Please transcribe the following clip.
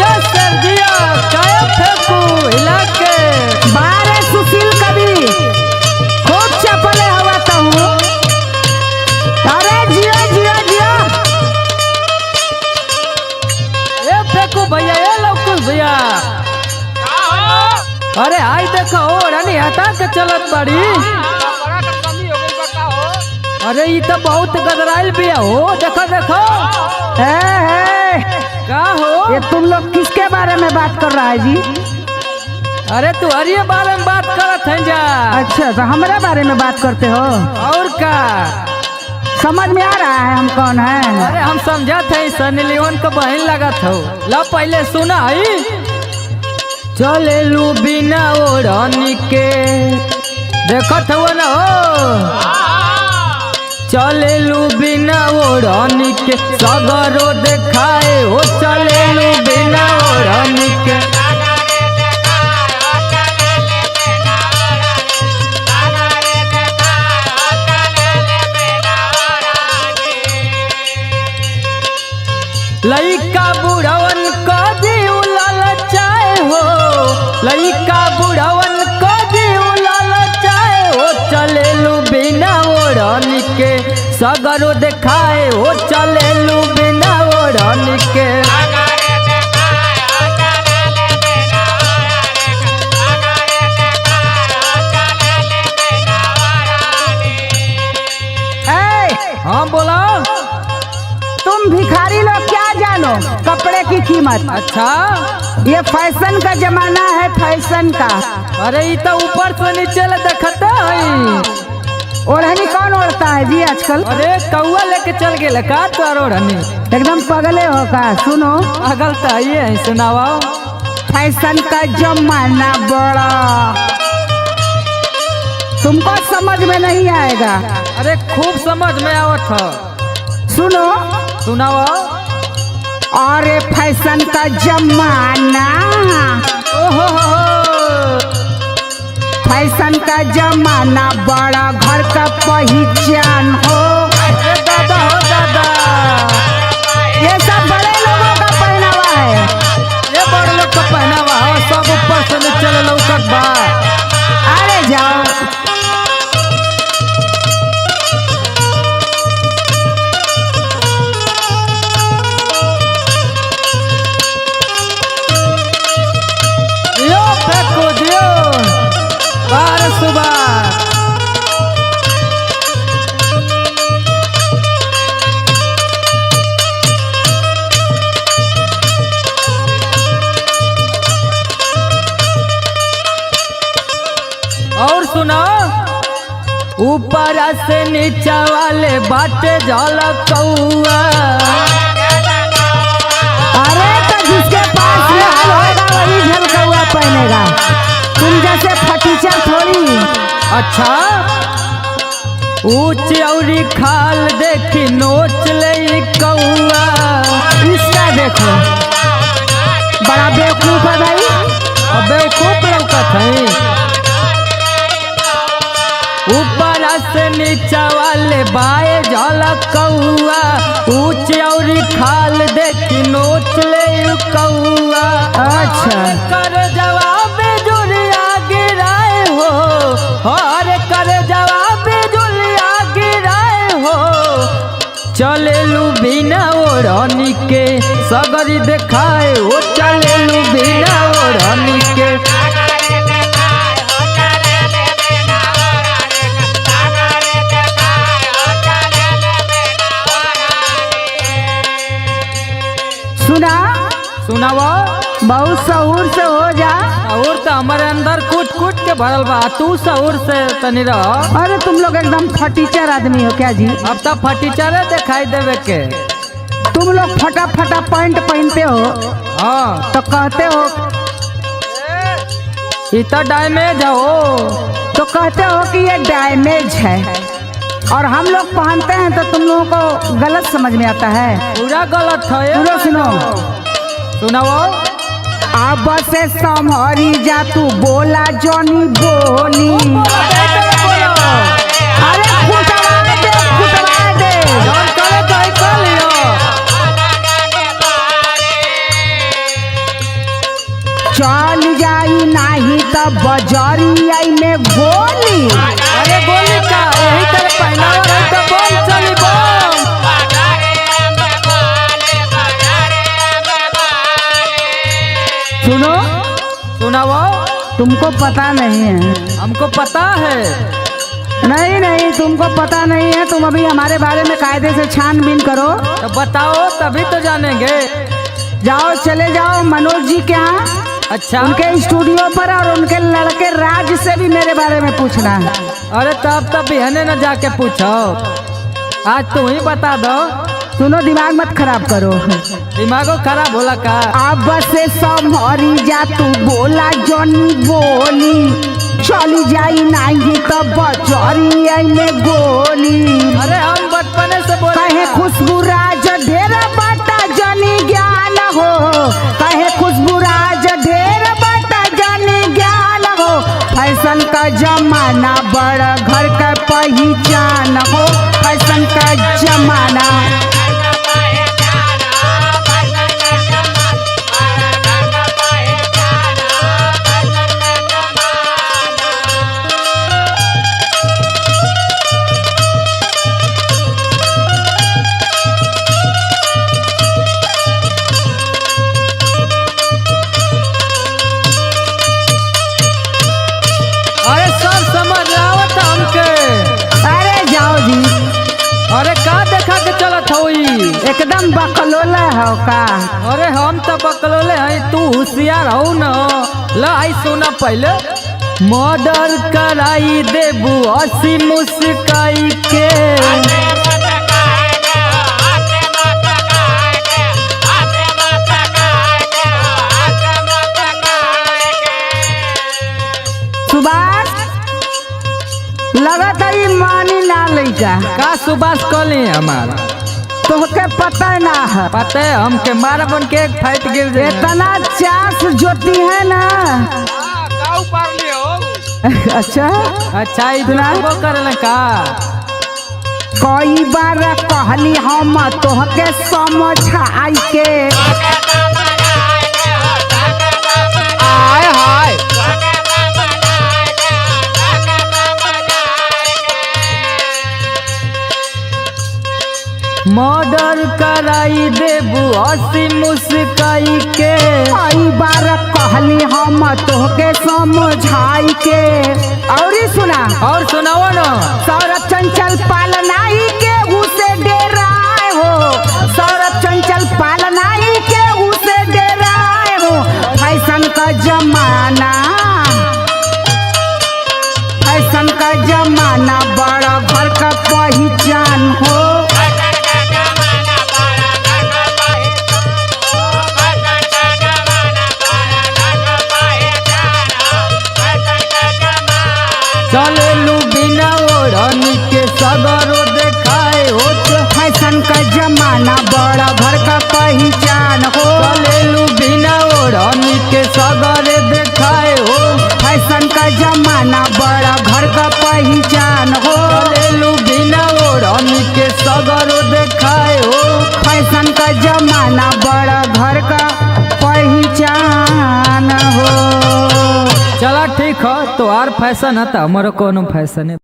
जिया सर जिया काय फेंकू हिला के बारे सुशील कवि खूब चपले हवा कहूँ। अरे जियो जियो जियो ए फेंकू भैया ए लौकुस भैया। अरे आई देखो रानी हटा के चलत बाड़ी। अरे ये तो बहुत गदराइल भी हो देखो देखो। का हो ये तुम लोग किसके बारे में बात कर रहा है जी? अरे तू हरिये बारे में बात करत है जा। अच्छा तो हमारे बारे में बात करते हो? और का समझ में आ रहा है हम कौन है? अरे हम समझत है सनी लियोन का बहन लगत हो। ला पहले सुना है चले लू बिना ओढ़नी के देखत हो ना हो। चले लू बिना ओढ़नी के सगरो देखाए हो। चले लू बिना ओढ़नी के लइका बुढ़वन का जीव ललचाए हो। लइका बुढ़वन का जीव ललचाए हो। चले लू बिना ओढ़नी के सगरो देखाए हो। चले लू बिना ओढ़नी के हाँ बोला। तुम भिखारी लोग क्या जानो कपड़े की कीमत? अच्छा ये फैशन का जमाना है, फैशन का। अरे ये तो ऊपर से नीचे ले देखता है। ओढ़नी कौन ओढ़ता है जी आजकल? अरे कौआ लेके चल गए का तोर ओढ़नी? एकदम पगले हो का? सुनो पागल तो है सुनावा। फैशन का जमाना बड़ा तुमको समझ में नहीं आएगा। अरे खूब समझ में आवत है। सुनो सुनावा। अरे फैशन का जमाना, ओहो फैशन का जमाना बड़ा घर का पहचान हो। अरे दादा हो दादा ये सब बड़े लोगों का पहनावा है। ये बड़े लोग का पहनावा है। सब ऊपर से नीचे ले लौकत बा। अरे जाओ यो फेंको दियो बार सुबह। और सुना ऊपर से नीचा वाले बाटे झलक कौआ। अरे तो जिसके पास लाल होगा वही झलकौआ पहनेगा। तुम जैसे फटीचर थोड़ी। अच्छा ऊंच औरी खाल देखी नोच ले कौआ। इसका देखो बड़ा बेवकूफ है भाई। अबे खूब लौकत है। ऊपर से नीचा वाले बाए झलक कौआ। ऊंच औरी खाल देखी नोच ले कौआ। अच्छा कर जवाब जुलिया गिराए हो। और कर जवाब जुलिया गिराए हो। चले लू बिना ओढ़नी के सगरी देखाए हो। चले लू बिना ओढ़नी के सुना सुनावा। बहुत सहूर से हो जा। और तो हमारे अंदर कूट कूट के भरल बा। तू सहूर से तनी रह। अरे तुम लोग एकदम फटीचर आदमी हो क्या जी? अब तो फटीचरे दिखाई देवे के। तुम लोग फटा फटा पैंट पहनते हो हाँ तो कहते हो ये तो डैमेज हो। तो कहते हो कि ये डैमेज है। और हम लोग पहनते हैं तो तुम लोगों को गलत समझ में आता है। पूरा गलत है। सुनो सुनो सुनाओ। अब से संभरी जा तू बोला जॉनी बोली। अरे फुटवा दे फुटवा दे। जौन करे तो ही कर लियो। तो बजरिया में गोली। अरे गोली का यही तरह पहनावा रही तो बम चली बम। सुनो, सुनाओ। तुमको पता नहीं है। हमको पता है। नहीं नहीं, तुमको पता नहीं है। तुम अभी हमारे बारे में कायदे से छानबीन करो। तो बताओ तभी तो जानेंगे। जाओ, चले जाओ मनोज जी के यहाँ, अच्छा। उनके स्टूडियो पर, और उनके लड़के राज से भी मेरे बारे में पूछना है। अरे तब बिहने न जाके पूछो, आज तू ही बता दो। सुनो, दिमाग मत खराब करो। दिमागो खराब होला का? अब से संभरी जा, तू बोला जनी बोली, चली जाई नहीं तो बजरिया में गोली। अरे हम बचपने से बोल कहे खुशबू राज ढेर बाटा जनी ज्ञान हो, कहे खुशबू राज ढेर बाटा जनी ज्ञान हो। फैशन का जमाना बड़ा घर का पहचान हो, फैशन का जमाना। अरे सब समझ आवत हमके। अरे जाओ जी, अरे का देखा के चलत होई? एकदम बकलोला हो का। अरे हम तो बकलोले हैं, तू होशियार हो न। ला आई सुना पहले। मर्डर कराई देबू हंसी मुस्काई के। सुभाष लगत है मानी ना लइका। का सुबास कली हमारा तोहके पता ना है। पता है हमके मारा बन के एक फाइट गिर जाए। इतना चास जोती है ना। अच्छा अच्छा सुना? वो करले का? कई बार कहली हम तोहके समझाई के। हाय हाय। मर्डर कराई देबू हंसी मुस्काई के। कई बार कहली हम तोहके समझाई के। और ही सुना, और सुनाओ न। सौरभ चंचल पालनाई के उसे डेराए हो, सौरभ चंचल पालनाई के उसे डेराए हो। फैशन का जमाना, फैशन का जमाना बड़ा घर का पहचान हो। चलेलू बिना ओढ़नी के सगरो देखाए हो। फैशन का जमाना बड़ा घर का पहचान हो। चलेलू बिना ओढ़नी के सगरे देखाए हो। फैशन का जमाना बड़ा घर का पहचान हो। चलेलू बिना ओढ़नी के सगरो देखाए हो। फैशन का जमाना बड़ा घर का पहचान हो। चला ठीक है, तो और फैशन है तो हमारा कोनो फैशन है।